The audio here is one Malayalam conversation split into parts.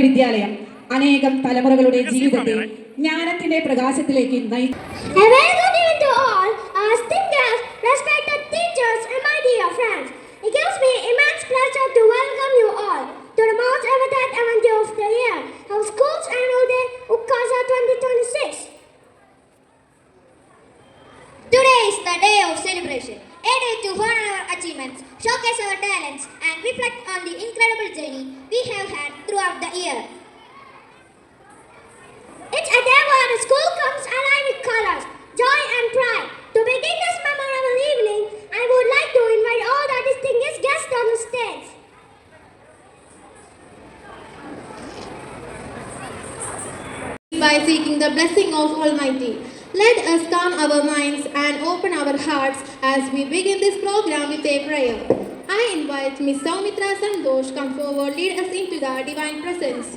വിദ്യാലയം അനേകം തലമുറകളുടെ ജീവിതത്തെ ജ്ഞാനത്തിന്റെ പ്രകാശത്തിലേക്ക് നയിച്ചു. It gives me immense pleasure to welcome you all to the most evident event of the year, our school's annual day, UKASA 2026. Today is the day of celebration, a day to honor our achievements, showcase our talents, and reflect on the incredible journey we have had throughout the year. It's a day where the school comes alive with colors, joy, and pride. To begin this memorable evening, I would like to invite all the distinguished guests on the stage. By seeking the blessing of Almighty, let us calm our minds and open our hearts as we begin this program with a prayer. I invite Ms. Saumitra Santosh come forward, lead us into the divine presence.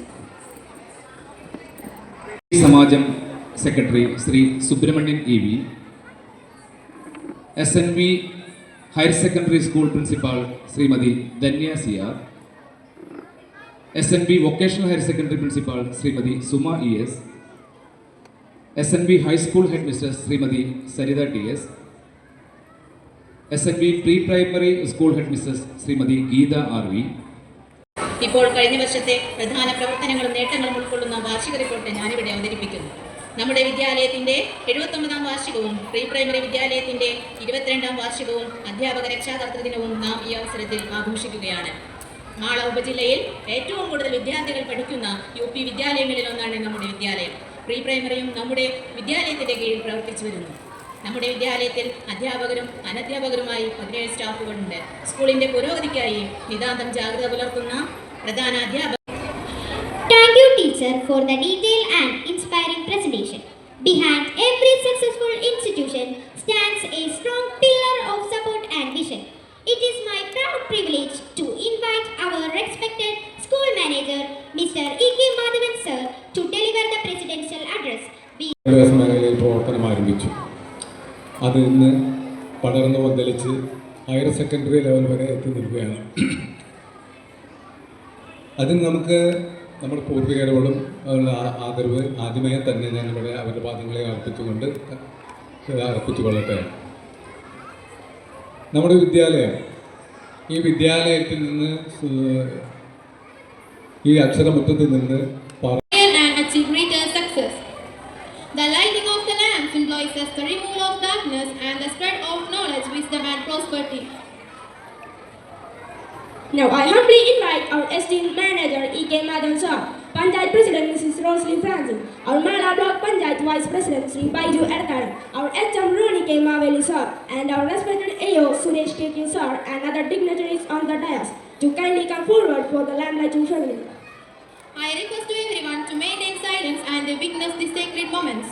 സമാജം secretary Shri Subrahmanyan EV, SNV higher secondary school principal Shrimati Dhanya CR, SNV vocational higher secondary principal Shrimati Suma ES, SNV high school head mister Shrimati Sarita TS, SNV pre primary school head mister Shrimati Geetha RV. ഇപ്പോൾ കഴിഞ്ഞ വർഷത്തെ പ്രധാന പ്രവർത്തനങ്ങളും നേട്ടങ്ങളും ഉൾക്കൊള്ളുന്ന വാർഷിക റിപ്പോർട്ട് ഞാനിവിടെ അവതരിപ്പിക്കുന്നു. നമ്മുടെ വിദ്യാലയത്തിൻ്റെ 79ാം വാർഷികവും പ്രീ പ്രൈമറി വിദ്യാലയത്തിൻ്റെ 22ാം വാർഷികവും അധ്യാപക രക്ഷാകർതൃ ദിനവും നാം ഈ അവസരത്തിൽ ആഘോഷിക്കുകയാണ്. മാള ഉപജില്ലയിൽ ഏറ്റവും കൂടുതൽ വിദ്യാർത്ഥികൾ പഠിക്കുന്ന UP വിദ്യാലയങ്ങളിലൊന്നാണ് നമ്മുടെ വിദ്യാലയം. പ്രീ പ്രൈമറിയും നമ്മുടെ വിദ്യാലയത്തിൻ്റെ കീഴിൽ പ്രവർത്തിച്ചു വരുന്നു. നമ്മുടെ വിദ്യാലയത്തിൽ അധ്യാപകരും അനധ്യാപകരുമായി 17 സ്റ്റാഫുകളുണ്ട്. സ്കൂളിൻ്റെ പുരോഗതിക്കായി നിതാന്തം ജാഗ്രത പുലർത്തുന്ന പ്രധാന അധ്യാപകർ. Thank you, teacher, for the detailed and inspiring presentation. Behind every successful institution stands a strong pillar of support and vision. It is my proud privilege to invite our respected school manager, Mr. E.K. Madhavan sir, to deliver the presidential address. മേഖലയിൽ പ്രവർത്തനം ആരംഭിച്ചു. അത് ഇന്ന് പടർന്നു പന്തലിച്ച് ഹയർ സെക്കൻഡറി ലെവൽ വരെ എത്തി നിൽക്കുകയാണ്. അതിന് നമുക്ക് നമ്മുടെ പൂർവികരോടും ആദരവ് ആദ്യമേ തന്നെ ഞാനിവിടെ അവരുടെ പാദങ്ങളെ അർപ്പിച്ചുകൊള്ളട്ടെ. നമ്മുടെ വിദ്യാലയം, ഈ വിദ്യാലയത്തിൽ നിന്ന് ഈ അക്ഷരമുറ്റത്തിൽ നിന്ന് The lighting of the lamp symbolizes the removal of darkness and the spread of knowledge, wisdom and prosperity. Now I humbly invite our esteemed manager E.K. Madhavan sir, Panchayat President Mrs. Rosalie Francis, our Mala Block Panchayat Vice President Sri Baiju Erkara, our HM Roni K. Maveli sir, and our respected AO Suresh K. sir and other dignitaries on the dais to kindly come forward for the lamp lighting ceremony. I request to everyone to maintain silence and witness the sacred moments.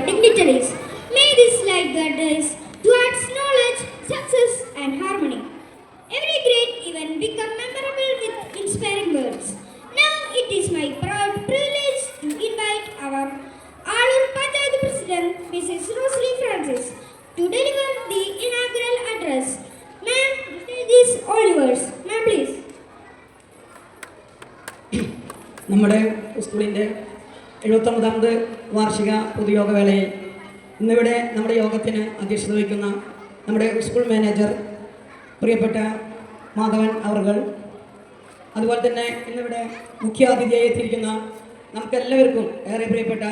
Dignitaries, may this light guide us towards knowledge, success, and harmony. Every great event become memorable with inspiring words. Now it is my proud privilege to invite our Alur Panchayat President, Mrs. Rosalie Francis, to deliver the inaugural address. Ma'am, the stage is all yours. Ma'am, please. നമ്മുടെ സ്കൂളിൻ്റെ 79ാമത് വാർഷിക പൊതുയോഗ വേളയിൽ ഇന്നിവിടെ നമ്മുടെ യോഗത്തിന് അധ്യക്ഷത വഹിക്കുന്ന നമ്മുടെ സ്കൂൾ മാനേജർ പ്രിയപ്പെട്ട മാധവൻ അവർകൾ, അതുപോലെ തന്നെ ഇന്നിവിടെ മുഖ്യാതിഥിയായി എത്തിയിരിക്കുന്ന നമുക്കെല്ലാവർക്കും ഏറെ പ്രിയപ്പെട്ട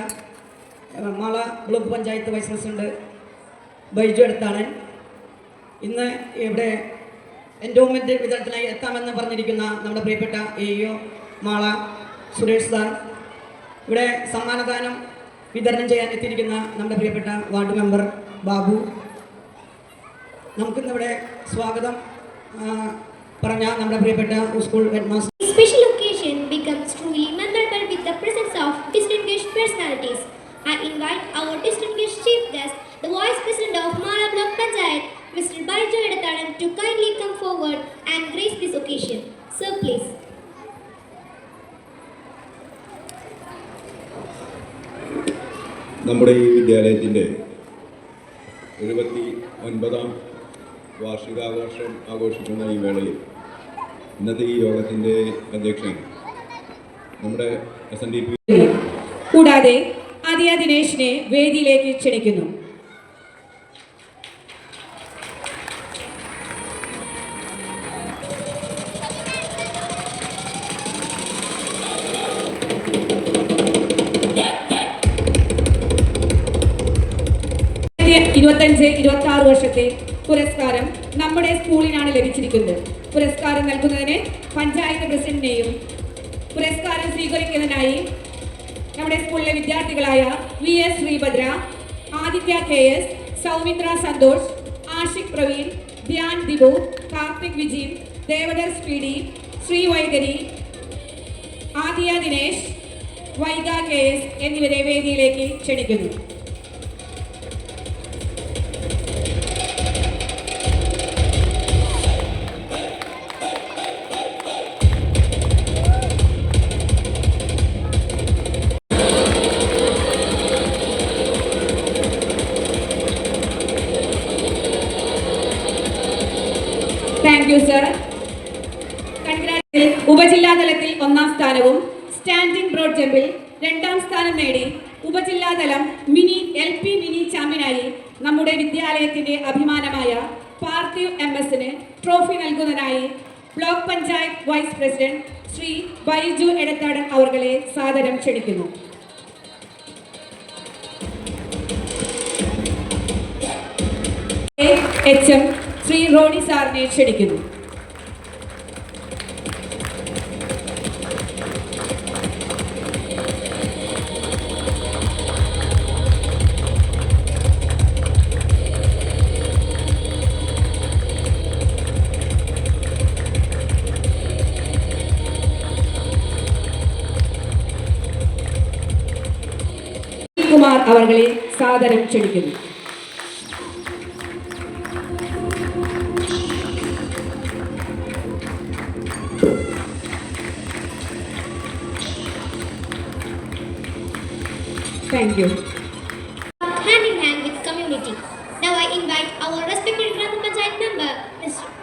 Mala block panchayat vice president Baiju Edathadan, ഇന്ന് ഇവിടെ എൻഡോമെൻ്റ് വിതരണത്തിനായി എത്താമെന്ന് പറഞ്ഞിരിക്കുന്ന നമ്മുടെ പ്രിയപ്പെട്ട AEO മാള സുരേഷ് സാർ, ഇവിടെ സമ്മാനദാനം വിതരണം ചെയ്യാൻ എത്തിയിരിക്കുന്ന നമ്മുടെ പ്രിയപ്പെട്ട വാർഡ് മെമ്പർ ബാബു, നമുക്കിന്നിവിടെ സ്വാഗതം പറഞ്ഞ നമ്മുടെ പ്രിയപ്പെട്ട school head master. This special occasion becomes truly memorable with the presence of distinguished personalities. I invite our distinguished chief guest, the Vice President of Mala Block Panchayat, Mr. Baiju Edathadan, to kindly come forward and grace this occasion. Sir, please. നമ്മുടെ ഈ വിദ്യാലയത്തിൻ്റെ 79ാം വാർഷികാഘോഷം ആഘോഷിക്കുന്ന ഈ വേളയിൽ ഇന്നത്തെ ഈ യോഗത്തിൻ്റെ അധ്യക്ഷൻ നമ്മുടെ SNDP. കൂടാതെ ആദിയ ദിനേശിനെ വേദിയിലേക്ക് ക്ഷണിക്കുന്നു. ഇരുപത്തഞ്ച് 26 വർഷത്തെ പുരസ്കാരം നമ്മുടെ സ്കൂളിനാണ് ലഭിച്ചിരിക്കുന്നത്. പുരസ്കാരം നൽകുന്നതിന് പഞ്ചായത്ത് പ്രസിഡന്റിനെയും പുരസ്കാരം സ്വീകരിക്കുന്നതിനായി നമ്മുടെ സ്കൂളിലെ വിദ്യാർത്ഥികളായ VS Sreebhadra, Aditya KS, Soumitra Santhosh, Ashiq Praveen, Dhyan Dibu, Karthik വിജീൻ, Devadarsh PD, Shri വൈഗരി, Adiya Dinesh, Vaiga KS എന്നിവരെ വേദിയിലേക്ക് ക്ഷണിക്കുന്നു. Thank you sir. ഉപജില്ലാ തലത്തിൽ 1ാം സ്ഥാനവും സ്റ്റാൻഡിംഗ് ബ്രോഡ് ജമ്പിൽ 2ാം സ്ഥാനം നേടി ഉപജില്ലാതലം LP മിനി ചാമ്പ്യനായി നമ്മുടെ വിദ്യാലയത്തിന്റെ അഭിമാനമായ പാർത്ഥിവ് MS-ന് ട്രോഫി നൽകുന്നതിനായി block panchayat vice president Shri Baiju Edathadan അവർകളെ സാദരം ക്ഷണിക്കുന്നു. HM ശ്രീ റോണി സാറിനെ ക്ഷണിക്കുന്നു. കുമാർ അവർകളെ സാദരം ക്ഷണിക്കുന്നു. Thank you. Hand in hand with community. Now I invite our respected Gram Panchayat member,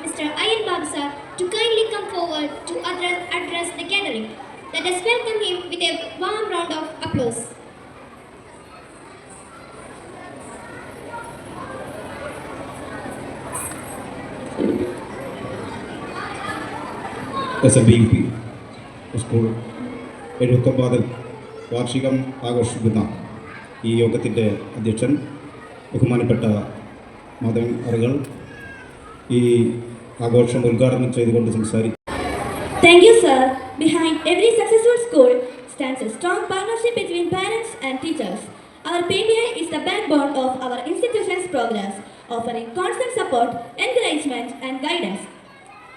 Mr. Ayan Babu sir, to kindly come forward to address the gathering. Let us welcome him with a warm round of applause. SNDP school 79ാം വാർഷികം ആഘോഷിക്കുന്ന ഈ യോഗത്തിൻ്റെ അധ്യക്ഷൻ ബഹുമാനപ്പെട്ട മാധവൻ അവർകൾ ഈ ആഘോഷം ഉദ്ഘാടനം ചെയ്തുകൊണ്ട് സംസാരിക്കും. Thank you, sir. Behind every successful school stands a strong partnership between parents and teachers. Our PBI is the backbone of our institution's progress, offering constant support, encouragement, and guidance.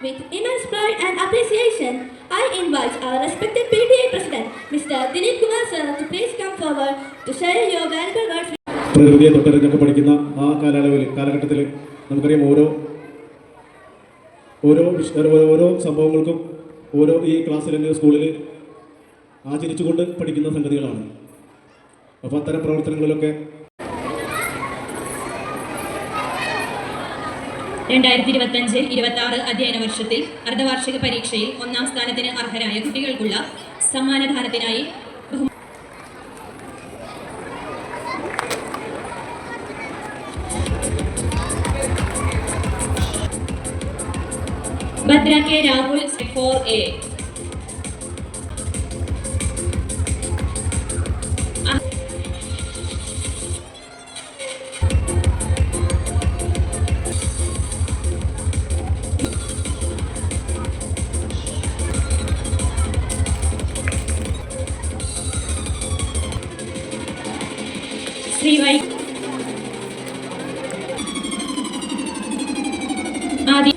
With immense pride and appreciation, I invite our respected PBI President, Mr. Dilip Kumar sir, to please come forward to share your valuable words. പ്രകൃതിയെ തൊട്ടറിഞ്ഞൊക്കെ പഠിക്കുന്ന ആ കാലഘട്ടത്തിൽ നമുക്കറിയാം ഓരോ സംഭവങ്ങൾക്കും ഈ ക്ലാസ്സിൽ അല്ലെങ്കിൽ സ്കൂളിൽ ആചരിച്ചുകൊണ്ട് പഠിക്കുന്ന സംഗതികളാണ്. അപ്പോൾ അത്തരം പ്രവർത്തനങ്ങളിലൊക്കെ 2025-26 അധ്യയന വർഷത്തിൽ അർദ്ധവാർഷിക പരീക്ഷയിൽ 1ാം സ്ഥാനത്തിന് അർഹരായ കുട്ടികൾക്കുള്ള സമ്മാനദാനത്തിനായി ഭദ്ര കെ രാഹുൽ 4A. ശ്രീവൈ ആദി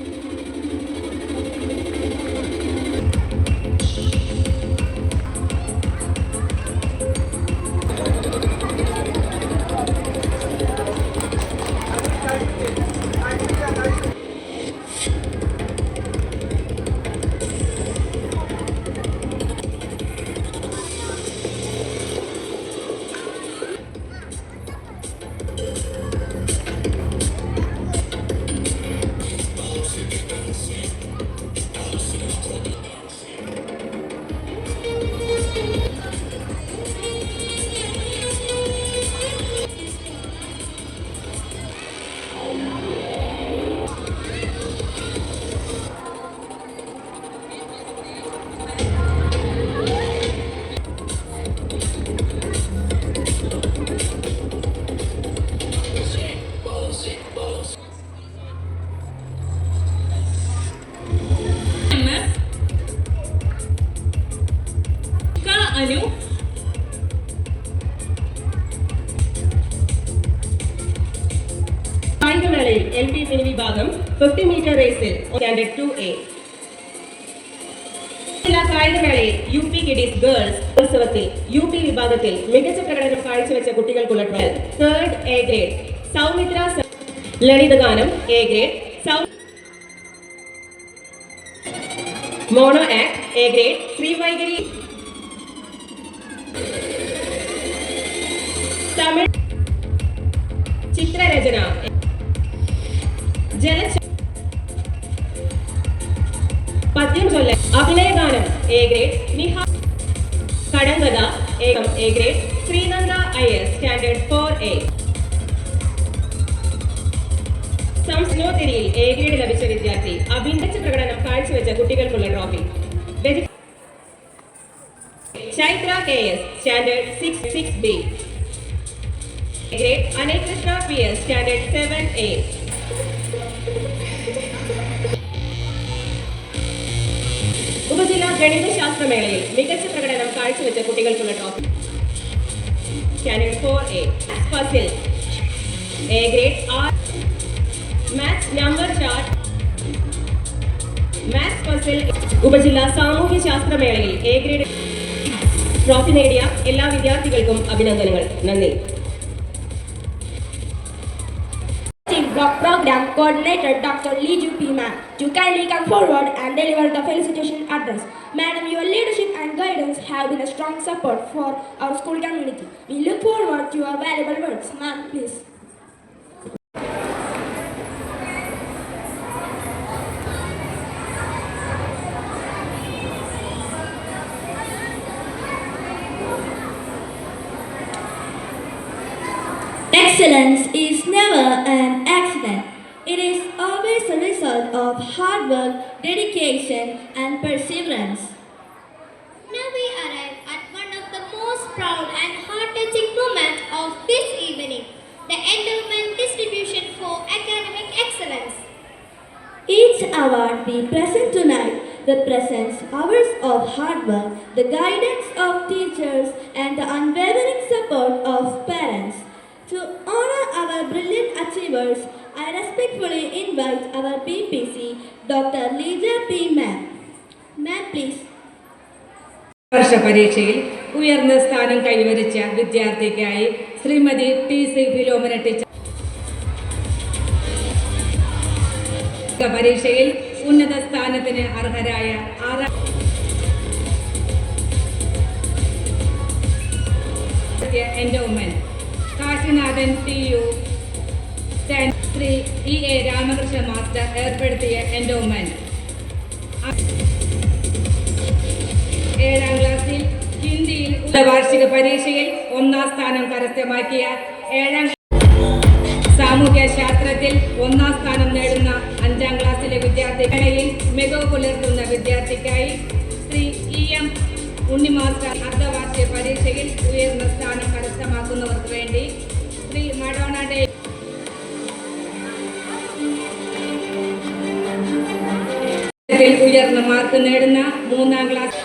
അനു കായികമേളയിൽ LP മിനി വിഭാഗം 50 മീറ്റർ റേസിൽ സ്റ്റാൻഡേർഡ് 2A. ജില്ലാ കായികമേളയിൽ UP കിഡീസ് ഗേൾസ് ഉത്സവത്തിൽ UP വിഭാഗത്തിൽ മികച്ച പ്രകടനം കാഴ്ചവെച്ച കുട്ടികൾക്കുള്ള trial 3rd A grade Saumitra ലളിതഗാനം A grade mono act A grade Srivaikari Tamil ചിത്രരചന പദ്യം ചൊല്ല അഭിനയഗാനം A ഗ്രേഡ് നിഹ കടങ്കഥ A grade Sreenanda IS standard 4A. സംസ്നോത്തിരിയിൽ A ഗ്രേഡ് ലഭിച്ച വിദ്യാർത്ഥി അഭിനയിച്ച പ്രകടനം കാഴ്ചവെച്ച കുട്ടികൾക്കുള്ള trophy Chaithra KS standard 6B. Grade Anil Krishna PS standard 7A. ഉപജില്ലാ ഗണിതശാസ്ത്രമേളയിൽ മികച്ച പ്രകടനം കാഴ്ചവെച്ച കുട്ടികൾക്കുള്ള trophy standard 4A. Puzzle A grade maths number chart maths puzzle. ഉപജില്ലാ സാമൂഹ്യ ശാസ്ത്രമേളയിൽ A ഗ്രേഡ് ട്രോഫി നേടിയ എല്ലാ വിദ്യാർത്ഥികൾക്കും അഭിനന്ദനങ്ങൾ. നന്ദി. Program Coordinator Dr. Liju P. Ma'am to kindly come forward and deliver the felicitation address. Madam, your leadership and guidance have been a strong support for our school community. We look forward to your valuable words. Ma'am, please. Excellence is never an accident. It is always a result of hard work, dedication, and perseverance. Now we arrive at one of the most proud and heart-touching moments of this evening, the endowment distribution for academic excellence. Each award we present tonight represents hours of hard work, the guidance of teachers, and the unwavering support of parents. To honor our brilliant achievers, I respectfully invite our PPC, Dr. Liju P. Ma'am. Ma'am, please. വർഷ പരീക്ഷയിൽ ഉയർന്ന സ്ഥാനം കൈവരിച്ച വിദ്യാർത്ഥിക്കായി ശ്രീമതി TC ഫിലോമിന ടീച്ചർ പരീക്ഷയിൽ ഉന്നത സ്ഥാനത്തിന് അർഹരായ endowment Kashinathan TU Shri EA Ramakrishna master ഏർപ്പെടുത്തിയ എൻഡോമെന്റ് 7ാം ക്ലാസ്സിൽ ഹിന്ദിയിൽ വാർഷിക പരീക്ഷയിൽ 1ാം സ്ഥാനം കരസ്ഥമാക്കിയ 7ാം സാമൂഹ്യ ശാസ്ത്രത്തിൽ 1ാം സ്ഥാനം നേടുന്ന 5ാം ക്ലാസ്സിലെ വിദ്യാർത്ഥി വിദ്യാർത്ഥികളിൽ മികവ് പുലർത്തുന്ന വിദ്യാർത്ഥിക്കായി ശ്രീ EM ഉണ്ണിമാസ്റ്റർ അർദ്ധവാർഷിക പരീക്ഷയിൽ ഉയർന്ന സ്ഥാനം കരസ്ഥമാക്കുന്നവർക്ക് വേണ്ടി ശ്രീ മഡോണ ഡേ ഉയർന്ന മാർക്ക് നേടുന്ന 3ാം ക്ലാസ്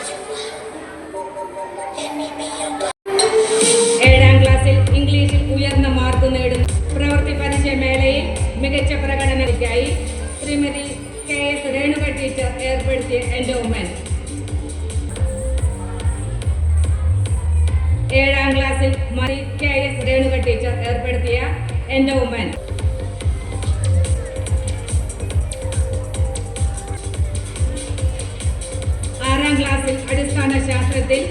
7ാം ക്ലാസ്സിൽ ഇംഗ്ലീഷിൽ ഉയർന്ന മാർക്ക് നേടുന്ന പ്രവൃത്തി പരിചയമേളയിൽ മികച്ച പ്രകടനത്തിനായി ശ്രീമതി KS രേണുക ടീച്ചർ ഏർപ്പെടുത്തിയ എൻഡോവ്മെന്റ്. 7ാം ക്ലാസ്സിൽ KS രേണുക ടീച്ചർ ഏർപ്പെടുത്തിയ എൻഡോവ്മെന്റ്. 6ാം ക്ലാസ്സിൽ അടിസ്ഥാന ശാസ്ത്രത്തിൽ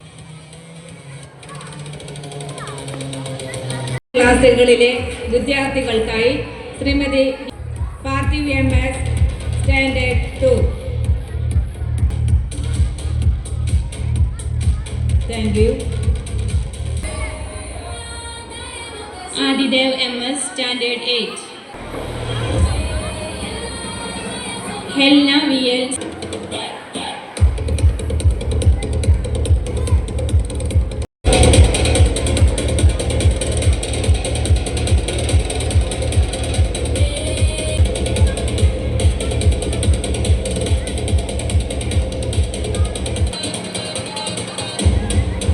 ക്ലാസുകളിലെ വിദ്യാർത്ഥികൾക്കായി Shrimati Parthiv MS standard 2. Thank you. Adidev MS standard 8. Helna VL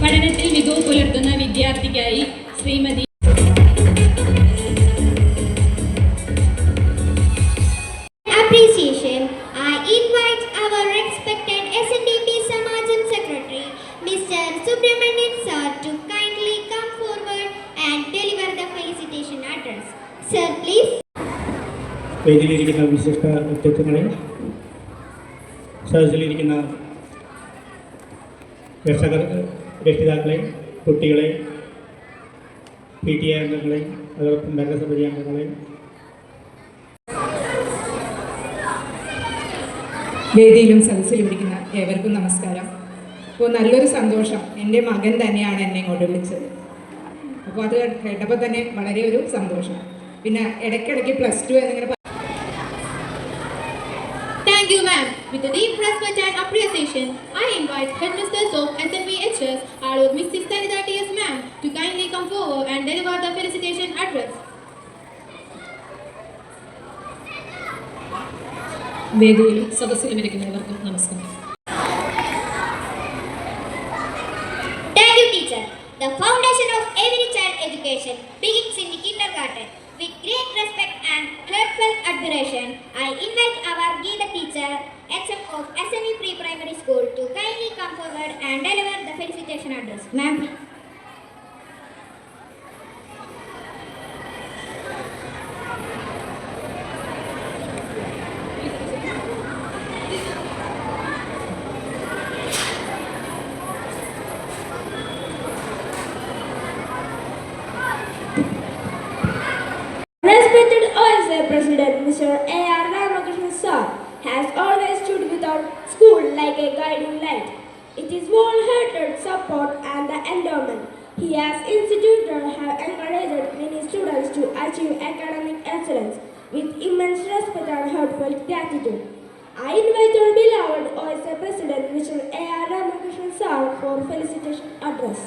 പഠനത്തിൽ മികവ് പുലർത്തുന്ന വിദ്യാർത്ഥിക്കായി Shrimati Appreciation. I invite our respected SNDP Samajam Secretary, Mr. Subramanian Sir, to kindly come forward and deliver the felicitation address. Sir, please. വേദിയിലിരിക്കുന്ന വിശിഷ്ട വ്യക്തിത്വങ്ങളെ, സദസ്സിലിരിക്കുന്ന രക്ഷിതാക്കളെ, കുട്ടികളെ, PTA അംഗങ്ങളെ, അതോടൊപ്പം ഭരണസമിതി അംഗങ്ങളെ, വേദിയിലും സദസ്സിലും ഇരിക്കുന്ന ഏവർക്കും നമസ്കാരം. അപ്പോൾ നല്ലൊരു സന്തോഷം, എൻ്റെ മകൻ തന്നെയാണ് എന്നെ ഇങ്ങോട്ട് വിളിച്ചത്. അപ്പോൾ അത് കേട്ടപ്പോൾ തന്നെ വളരെ ഒരു സന്തോഷം. പിന്നെ ഇടയ്ക്കിടയ്ക്ക് +2 എന്നിങ്ങനെ. Thank you, ma'am. With a deep respect and appreciation, I invite headmisters of SNVHS, along with Mrs. Sanida TS ma'am, to kindly come forward and deliver the felicitation address. വേദിയിലും സദസ്സിലും ഇരിക്കുന്നവർക്കും നമസ്കാരം. Thank you, teacher. The foundation of every child education begins in the kindergarten. With great respect and heartfelt admiration, I invite our Geeta teacher, HM of SME Pre-Primary School, to kindly come forward and deliver the felicitation address. Ma'am. Respected OSA President Mr. A.R. Ramakrishnan Sir has always stood with our school like a guiding light. It is wholehearted support and the endowment he has instituted have encouraged many students to achieve academic excellence with immense respect and heartfelt gratitude. I invite our beloved OSA President Mr. A.R. Ramakrishnan Sir for felicitation address.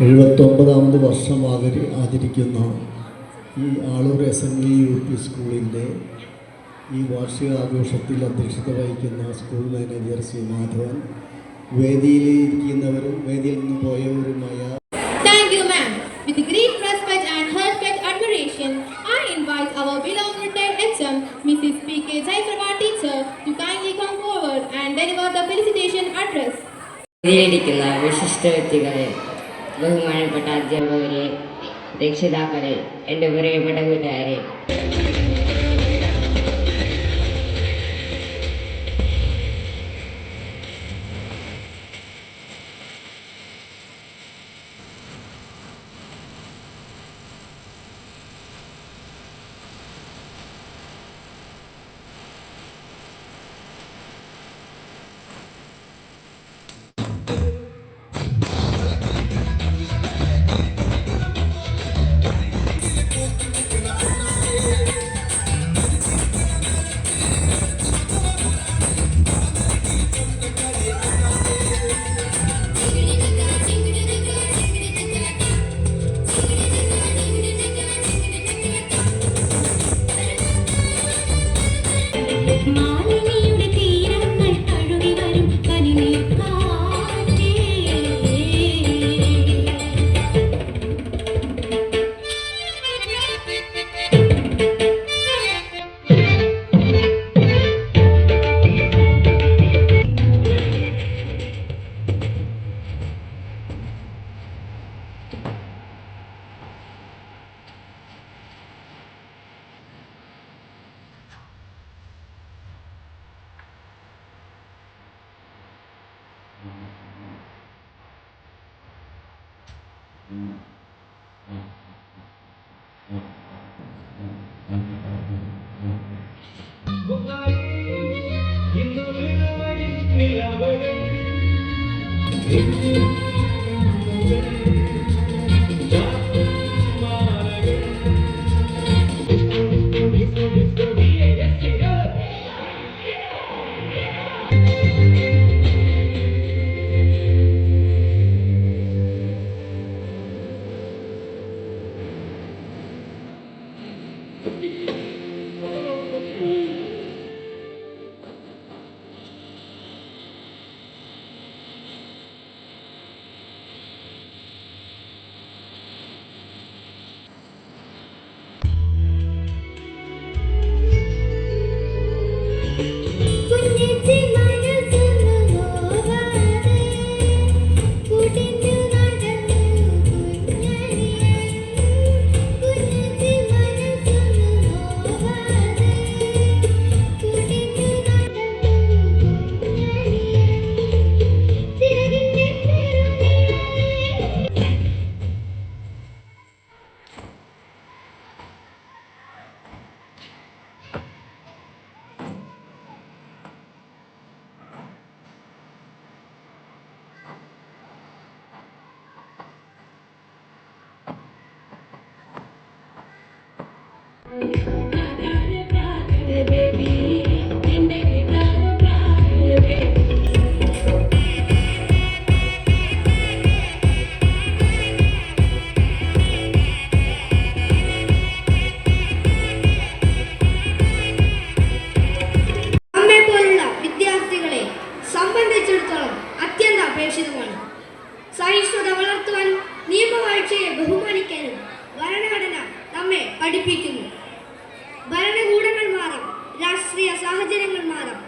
79ാമത് വർഷം ആചരിക്കുന്ന ഈ ആളൂർ SNV UP സ്കൂളിൻ്റെ ഈ വാർഷികാഘോഷത്തിൽ അധ്യക്ഷത വഹിക്കുന്ന സ്കൂൾ മാനേജർ ശ്രീ മാധവൻ, വേദിയിലിരിക്കുന്നവരും വേദിയിൽ നിന്ന് പോയവരുമായ. Thank you, ma'am. With great respect and heartfelt admiration, I invite our beloved retired HM, Mrs. P.K. Jaiprabha teacher, to kindly come forward and deliver the felicitation address. വേദിയിലിരിക്കുന്ന വിശിഷ്ട വ്യക്തികളെ, ബഹുമാനപ്പെട്ട അധ്യാപകരെ, രക്ഷിതാക്കളെ, എൻ്റെ പ്രിയപ്പെട്ട കൂട്ടുകാരെ, സംബന്ധിച്ചിടത്തോളം അത്യന്താപേക്ഷിതമാണ്. സഹിഷ്ണുത വളർത്തുവാനും നിയമവാഴ്ചയെ ബഹുമാനിക്കാനും ഭരണഘടന നമ്മെ പഠിപ്പിക്കുന്നു. ഭരണകൂടങ്ങൾ മാറാം, രാഷ്ട്രീയ സാഹചര്യങ്ങൾ മാറാം.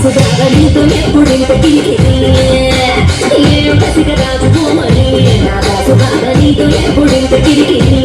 సుధారనీతో ఎప్పుడింత కిరికిరి ఏం కసిగరాజు భూమని సుధారనీతో ఎప్పుడింత కిరికిరి